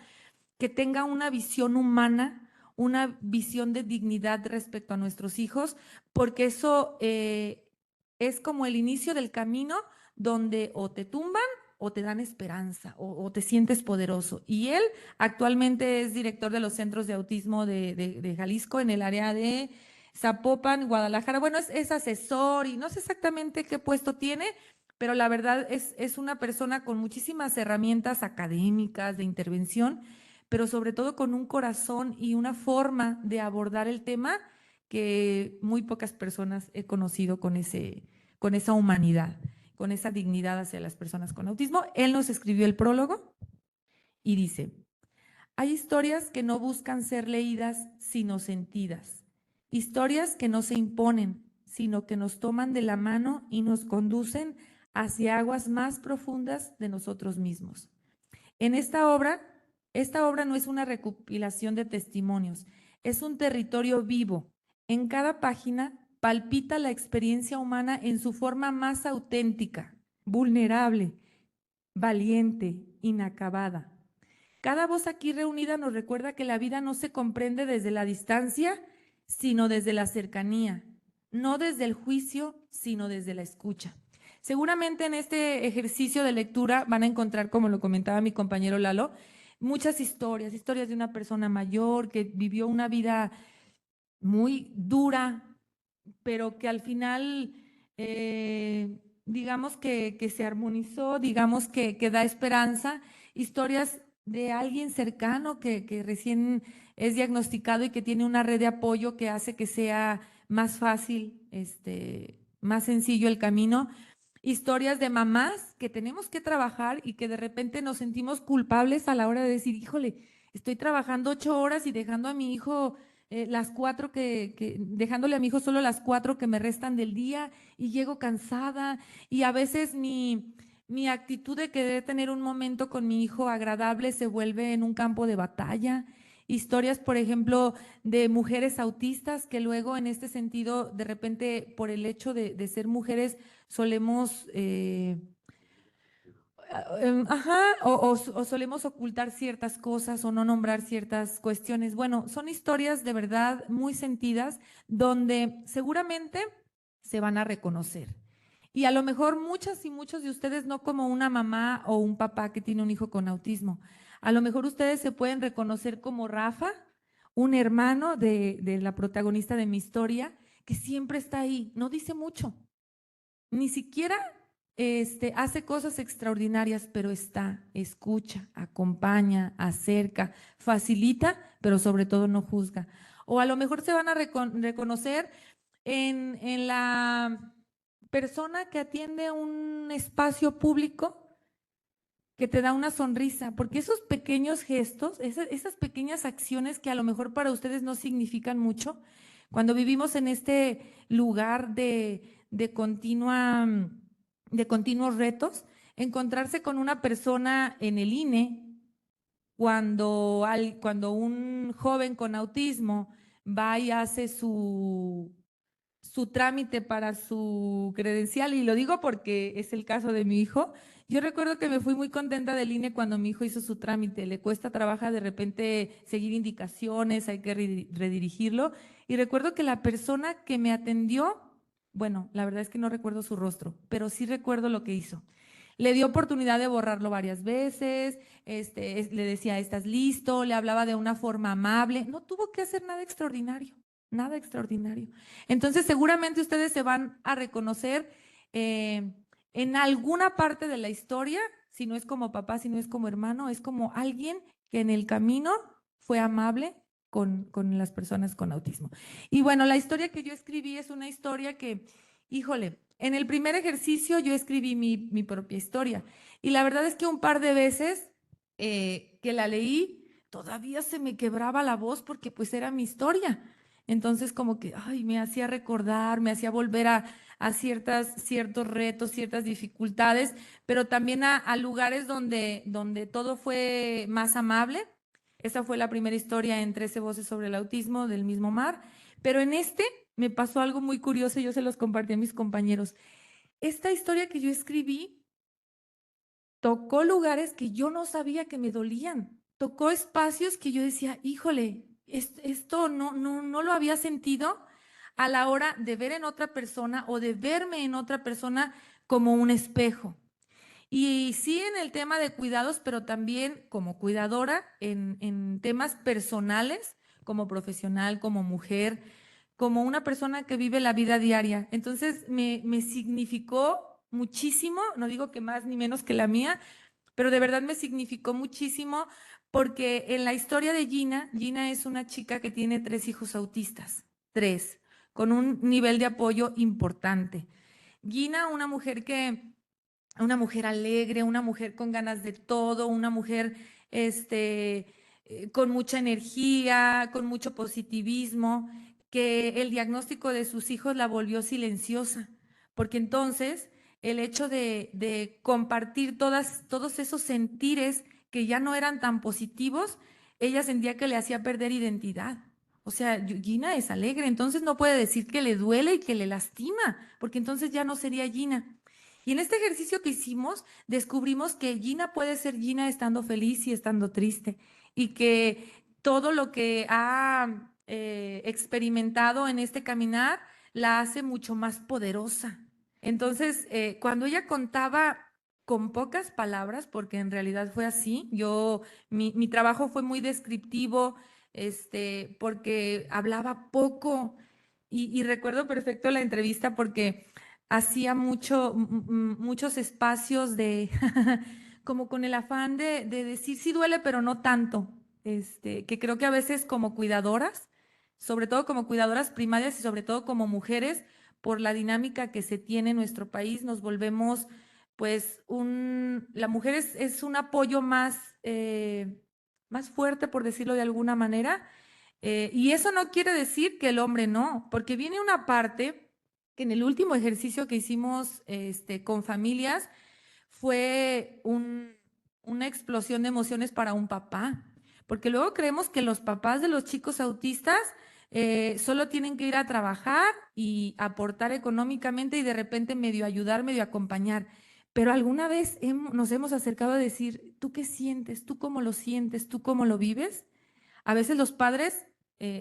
que tenga una visión humana, una visión de dignidad respecto a nuestros hijos, porque eso es como el inicio del camino donde o te tumban o te dan esperanza o te sientes poderoso. Y él actualmente es director de los centros de autismo de Jalisco en el área de Zapopan, Guadalajara. Bueno, es asesor y no sé exactamente qué puesto tiene, pero la verdad es una persona con muchísimas herramientas académicas de intervención, pero sobre todo con un corazón y una forma de abordar el tema que muy pocas personas he conocido con esa humanidad, con esa dignidad hacia las personas con autismo. Él nos escribió el prólogo y dice: hay historias que no buscan ser leídas, sino sentidas. Historias que no se imponen, sino que nos toman de la mano y nos conducen hacia aguas más profundas de nosotros mismos. En esta obra no es una recopilación de testimonios, es un territorio vivo. En cada página palpita la experiencia humana en su forma más auténtica, vulnerable, valiente, inacabada. Cada voz aquí reunida nos recuerda que la vida no se comprende desde la distancia, sino desde la cercanía, no desde el juicio, sino desde la escucha. Seguramente en este ejercicio de lectura van a encontrar, como lo comentaba mi compañero Lalo, muchas historias de una persona mayor que vivió una vida muy dura, pero que al final, digamos que se armonizó, digamos que da esperanza, historias de alguien cercano que recién es diagnosticado y que tiene una red de apoyo que hace que sea más fácil, más sencillo el camino. Historias de mamás que tenemos que trabajar y que de repente nos sentimos culpables a la hora de decir, híjole, estoy trabajando 8 horas y dejando a mi hijo las 4 dejándole a mi hijo solo las 4 que me restan del día y llego cansada y a veces mi actitud de querer tener un momento con mi hijo agradable se vuelve en un campo de batalla. Historias, por ejemplo, de mujeres autistas que luego en este sentido, de repente, por el hecho de ser mujeres, solemos Ajá, o solemos ocultar ciertas cosas o no nombrar ciertas cuestiones. Bueno, son historias de verdad muy sentidas donde seguramente se van a reconocer. Y a lo mejor muchas y muchos de ustedes no como una mamá o un papá que tiene un hijo con autismo. A lo mejor ustedes se pueden reconocer como Rafa, un hermano de la protagonista de mi historia, que siempre está ahí, no dice mucho, ni siquiera hace cosas extraordinarias, pero está, escucha, acompaña, acerca, facilita, pero sobre todo no juzga. O a lo mejor se van a reconocer en la persona que atiende un espacio público que te da una sonrisa, porque esos pequeños gestos, esas pequeñas acciones que a lo mejor para ustedes no significan mucho, cuando vivimos en este lugar de de continuos retos, encontrarse con una persona en el INE, cuando un joven con autismo va y hace su trámite para su credencial, y lo digo porque es el caso de mi hijo. Yo recuerdo que me fui muy contenta del INE cuando mi hijo hizo su trámite. Le cuesta trabajo de repente seguir indicaciones, hay que redirigirlo. Y recuerdo que la persona que me atendió, bueno, la verdad es que no recuerdo su rostro, pero sí recuerdo lo que hizo. Le dio oportunidad de borrarlo varias veces, le decía, ¿estás listo? Le hablaba de una forma amable. No tuvo que hacer nada extraordinario, nada extraordinario. Entonces, seguramente ustedes se van a reconocer en alguna parte de la historia, si no es como papá, si no es como hermano, es como alguien que en el camino fue amable con las personas con autismo. Y bueno, la historia que yo escribí es una historia que, híjole, en el primer ejercicio yo escribí mi propia historia y la verdad es que un par de veces que la leí, todavía se me quebraba la voz porque pues era mi historia. Entonces como que, ay, me hacía recordar, me hacía volver a ciertos retos, ciertas dificultades, pero también a lugares donde todo fue más amable. Esa fue la primera historia en 13 voces sobre el autismo del mismo Mar, pero en me pasó algo muy curioso y yo se los compartí a mis compañeros. Esta historia que yo escribí tocó lugares que yo no sabía que me dolían, tocó espacios que yo decía, híjole, esto no lo había sentido a la hora de ver en otra persona o de verme en otra persona como un espejo. Y sí en el tema de cuidados, pero también como cuidadora en temas personales, como profesional, como mujer, como una persona que vive la vida diaria. Entonces me significó muchísimo, no digo que más ni menos que la mía, pero de verdad me significó muchísimo porque en la historia de Gina, Gina es una chica que tiene 3 hijos autistas, 3, con un nivel de apoyo importante. Gina, una mujer alegre, una mujer con ganas de todo, una mujer con mucha energía, con mucho positivismo, que el diagnóstico de sus hijos la volvió silenciosa, porque entonces el hecho de compartir todos esos sentires que ya no eran tan positivos, ella sentía que le hacía perder identidad. O sea, Gina es alegre, entonces no puede decir que le duele y que le lastima, porque entonces ya no sería Gina. Y en este ejercicio que hicimos, descubrimos que Gina puede ser Gina estando feliz y estando triste, y que todo lo que ha experimentado en este caminar la hace mucho más poderosa. Entonces, cuando ella contaba con pocas palabras, porque en realidad fue así, mi trabajo fue muy descriptivo, porque hablaba poco, y recuerdo perfecto la entrevista porque hacía muchos espacios de, como con el afán de decir sí duele, pero no tanto, que creo que a veces como cuidadoras, sobre todo como cuidadoras primarias y sobre todo como mujeres, por la dinámica que se tiene en nuestro país, nos volvemos, pues, la mujer es un apoyo más fuerte, por decirlo de alguna manera, y eso no quiere decir que el hombre no, porque viene una parte que en el último ejercicio que hicimos con familias fue una explosión de emociones para un papá, porque luego creemos que los papás de los chicos autistas solo tienen que ir a trabajar y aportar económicamente y de repente medio ayudar, medio acompañar. pero alguna vez nos hemos acercado a decir, ¿tú qué sientes? ¿Tú cómo lo sientes? ¿Tú cómo lo vives? A veces los padres,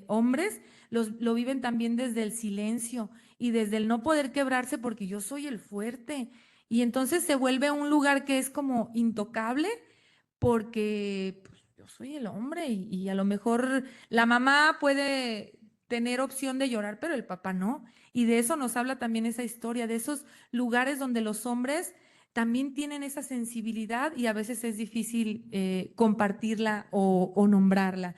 hombres, lo viven también desde el silencio y desde el no poder quebrarse porque yo soy el fuerte. Y entonces se vuelve un lugar que es como intocable porque pues, yo soy el hombre y a lo mejor la mamá puede tener opción de llorar, pero el papá no. Y de eso nos habla también esa historia, de esos lugares donde los hombres también tienen esa sensibilidad y a veces es difícil compartirla o nombrarla.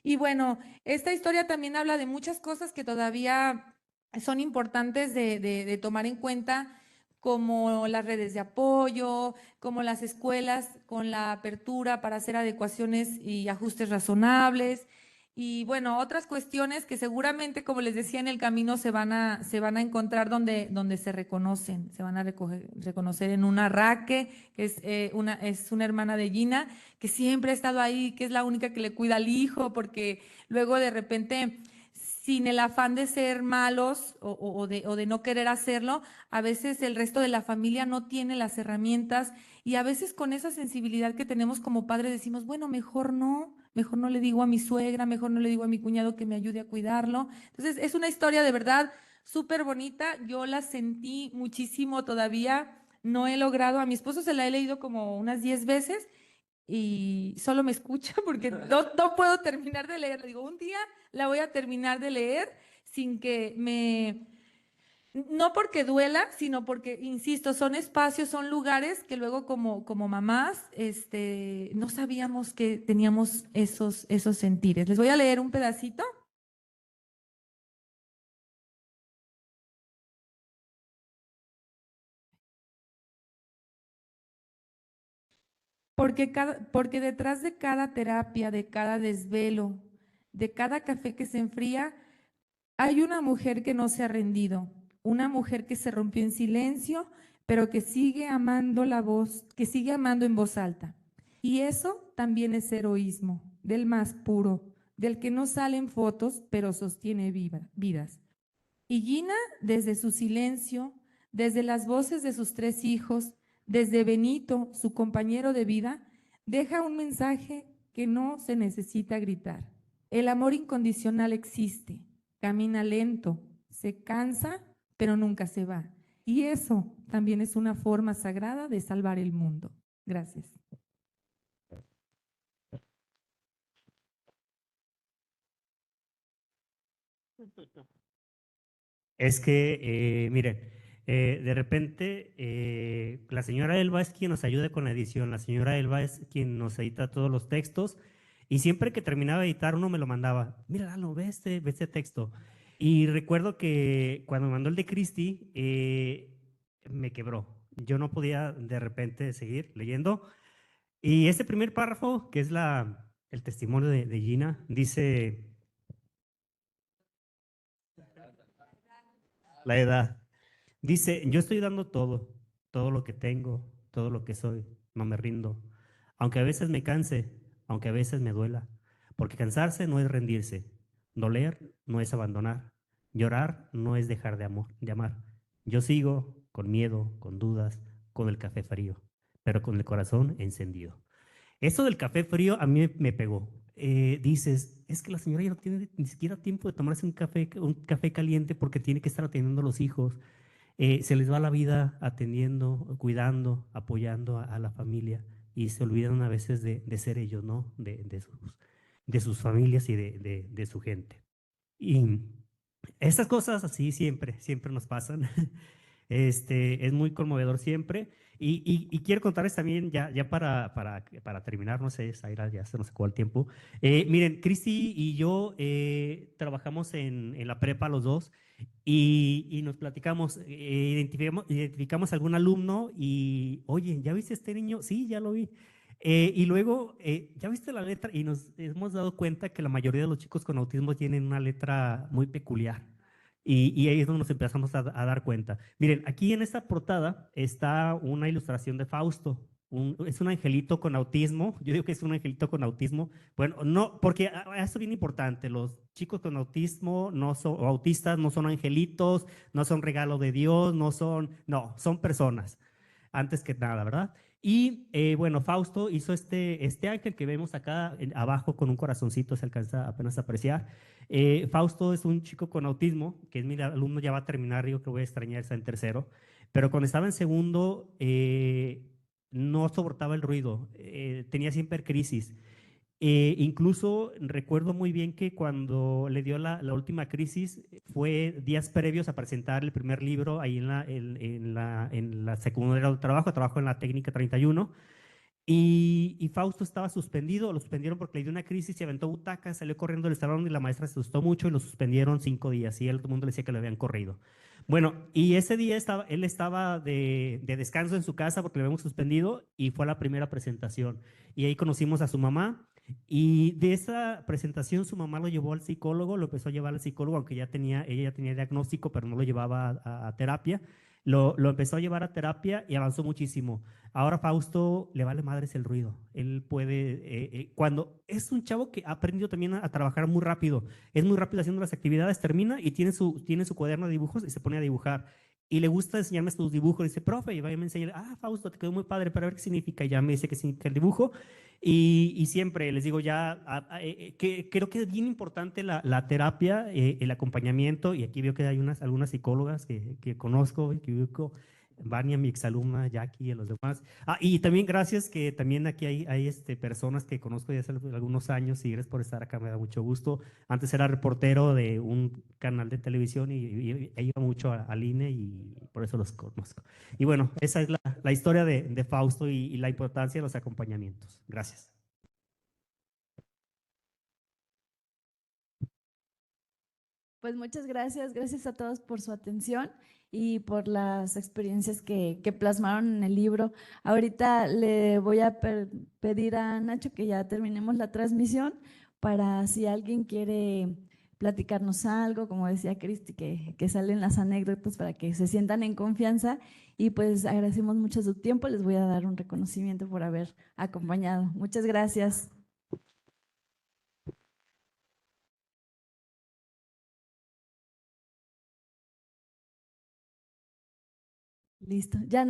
Y bueno, esta historia también habla de muchas cosas que todavía son importantes de tomar en cuenta, como las redes de apoyo, como las escuelas con la apertura para hacer adecuaciones y ajustes razonables. Y bueno, otras cuestiones que seguramente, como les decía, en el camino se van a encontrar donde se reconocen, se van a reconocer en una Raque, que es una hermana de Gina, que siempre ha estado ahí, que es la única que le cuida al hijo, porque luego de repente, sin el afán de ser malos o de no querer hacerlo, a veces el resto de la familia no tiene las herramientas y a veces con esa sensibilidad que tenemos como padres decimos, bueno, mejor no le digo a mi suegra, mejor no le digo a mi cuñado que me ayude a cuidarlo. Entonces, es una historia de verdad súper bonita, yo la sentí muchísimo todavía, no he logrado, a mi esposo se la he leído como unas 10 veces y solo me escucha porque no puedo terminar de leer. Digo, un día la voy a terminar de leer sin que no porque duela, sino porque, insisto, son espacios, son lugares que luego como mamás, no sabíamos que teníamos esos sentires. Les voy a leer un pedacito. Porque detrás de cada terapia, de cada desvelo, de cada café que se enfría, hay una mujer que no se ha rendido, una mujer que se rompió en silencio, pero que sigue amando la voz, que sigue amando en voz alta. Y eso también es heroísmo, del más puro, del que no salen fotos, pero sostiene vidas. Y Gina, desde su silencio, desde las voces de sus 3 hijos, desde Benito, su compañero de vida, deja un mensaje que no se necesita gritar. El amor incondicional existe, camina lento, se cansa, pero nunca se va. Y eso también es una forma sagrada de salvar el mundo. Gracias. Es que, miren, de repente la señora Elba es quien nos ayuda con la edición, la señora Elba es quien nos edita todos los textos y siempre que terminaba de editar uno me lo mandaba, mira, Lalo, ve este texto. Y recuerdo que cuando me mandó el de Cristi, me quebró. Yo no podía de repente seguir leyendo. Y este primer párrafo, que es el testimonio de Gina, dice la edad. Dice, yo estoy dando todo, todo lo que tengo, todo lo que soy, no me rindo. Aunque a veces me canse, aunque a veces me duela, porque cansarse no es rendirse, doler no es abandonar, llorar no es dejar de amar. Yo sigo con miedo, con dudas, con el café frío, pero con el corazón encendido. Eso del café frío a mí me pegó. Dices, es que la señora ya no tiene ni siquiera tiempo de tomarse un café caliente porque tiene que estar atendiendo a los hijos. Se les va la vida atendiendo, cuidando, apoyando a la familia y se olvidan a veces de ser ellos, ¿no? De sus familias y de su gente. Y estas cosas así siempre nos pasan. Es muy conmovedor siempre. Y quiero contarles también, ya para terminar, no sé, Zaira, ya se nos acabó el tiempo. Miren, Cristi y yo trabajamos en la prepa los dos y nos platicamos, identificamos algún alumno y, oye, ¿ya viste este niño? Sí, ya lo vi. Y luego, ¿ya viste la letra? Y nos hemos dado cuenta que la mayoría de los chicos con autismo tienen una letra muy peculiar. Y ahí es donde nos empezamos a dar cuenta. Miren, aquí en esta portada está una ilustración de Fausto. Es un angelito con autismo. Yo digo que es un angelito con autismo. Bueno, no, porque eso es bien importante. Los chicos con autismo o autistas no son angelitos, no son regalo de Dios, no, son personas. antes que nada, ¿verdad? Y bueno, Fausto hizo este ángel que vemos acá abajo con un corazoncito, se alcanza apenas a apreciar. Fausto es un chico con autismo, que es mi alumno, ya va a terminar, digo que voy a extrañar, está en tercero, pero cuando estaba en segundo no soportaba el ruido, tenía siempre crisis. Incluso recuerdo muy bien que cuando le dio la última crisis fue días previos a presentar el primer libro ahí en la secundaria de trabajo en la técnica 31. Y Fausto estaba suspendido, lo suspendieron porque le dio una crisis, se aventó butacas, salió corriendo del salón y la maestra se asustó mucho y lo suspendieron 5 días y todo el mundo le decía que lo habían corrido. Bueno, y ese día él estaba de descanso en su casa porque lo habíamos suspendido y fue a la primera presentación. Y ahí conocimos a su mamá y de esa presentación su mamá lo llevó al psicólogo, lo empezó a llevar al psicólogo, aunque ella ya tenía diagnóstico, pero no lo llevaba a terapia. Lo empezó a llevar a terapia y avanzó muchísimo. Ahora Fausto le vale madres el ruido. Él puede, cuando es un chavo que ha aprendido también a trabajar muy rápido, es muy rápido haciendo las actividades, termina y tiene su cuaderno de dibujos y se pone a dibujar. Y le gusta enseñarme sus dibujos. Dice, profe, y va y me enseña, Fausto, te quedó muy padre, para ver qué significa. Y ya me dice qué significa el dibujo. Y siempre les digo ya, que creo que es bien importante la terapia, el acompañamiento. Y aquí veo que hay algunas psicólogas que conozco, que ubico. Vania, mi exalumna, Jackie y a los demás. Y también gracias que también aquí hay personas que conozco desde hace algunos años y gracias por estar acá, me da mucho gusto. Antes era reportero de un canal de televisión y iba mucho al INE y por eso los conozco. Y bueno, esa es la historia de Fausto y la importancia de los acompañamientos. Gracias. Pues muchas gracias, gracias a todos por su atención y por las experiencias que plasmaron en el libro. Ahorita le voy a pedir a Nacho que ya terminemos la transmisión para si alguien quiere platicarnos algo, como decía Cristi, que salen las anécdotas para que se sientan en confianza y pues agradecemos mucho su tiempo. Les voy a dar un reconocimiento por haber acompañado. Muchas gracias. Listo, ya.